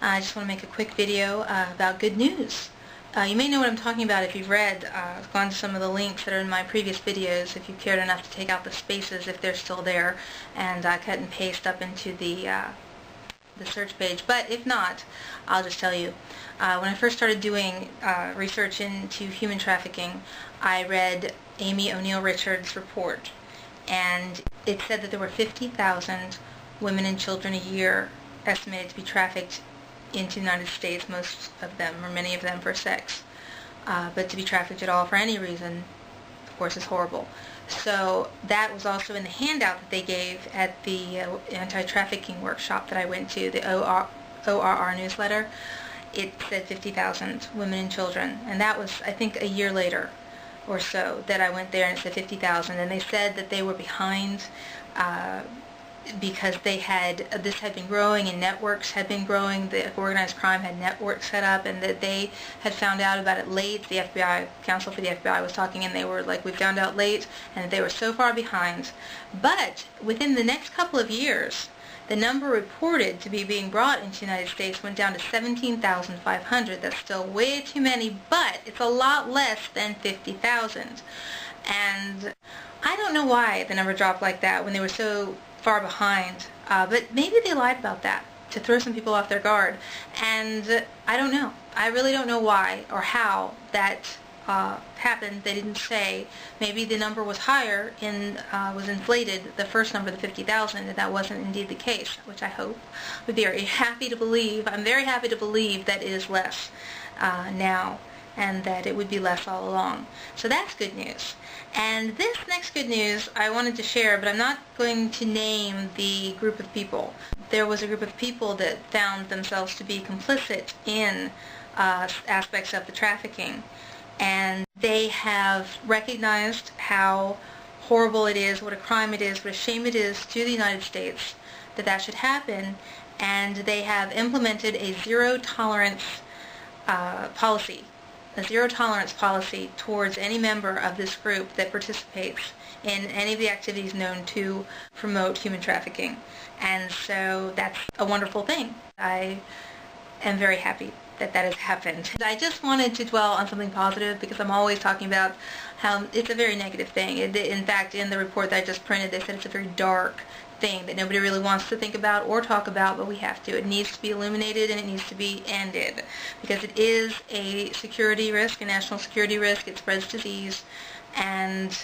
I just want to make a quick video about good news. You may know what I'm talking about if you've gone to some of the links that are in my previous videos, if you've cared enough to take out the spaces if they're still there, and cut and paste up into the search page. But if not, I'll just tell you. When I first started doing research into human trafficking, I read Amy O'Neill Richards' report, and it said that there were 50,000 women and children a year estimated to be trafficked into the United States, most of them, or many of them, for sex. But to be trafficked at all for any reason, of course, is horrible. So that was also in the handout that they gave at the anti-trafficking workshop that I went to, the ORR newsletter. It said 50,000 women and children, and that was, I think, a year later or so that I went there, and it said 50,000, and they said that they were behind because this had been growing and networks had been growing. The organized crime had networks set up, and that they had found out about it late. The FBI, counsel for the FBI was talking, and they were like, we found out late, and that they were so far behind. But within the next couple of years, the number reported to be being brought into the United States went down to 17,500. That's still way too many, but it's a lot less than 50,000. And I don't know why the number dropped like that when they were so far behind, but maybe they lied about that to throw some people off their guard, and I don't know. I really don't know why or how that happened. They didn't say. Maybe the number was higher and was inflated, the first number, the 50,000, and that wasn't indeed the case, which I hope. Would be very happy to believe. I'm very happy to believe that it is less now, and that it would be less all along. So that's good news. And this next good news I wanted to share, but I'm not going to name the group of people. There was a group of people that found themselves to be complicit in aspects of the trafficking, and they have recognized how horrible it is, what a crime it is, what a shame it is to the United States that that should happen, and they have implemented a zero-tolerance policy. A zero-tolerance policy towards any member of this group that participates in any of the activities known to promote human trafficking. And so that's a wonderful thing. I am very happy that that has happened. I just wanted to dwell on something positive, because I'm always talking about how it's a very negative thing. In fact, in the report that I just printed, they said it's a very dark thing that nobody really wants to think about or talk about, but we have to. It needs to be illuminated, and it needs to be ended, because it is a security risk, a national security risk. It spreads disease, and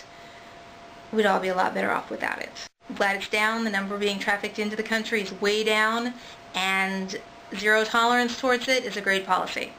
we'd all be a lot better off without it. I'm glad it's down. The number being trafficked into the country is way down, and zero tolerance towards it is a great policy.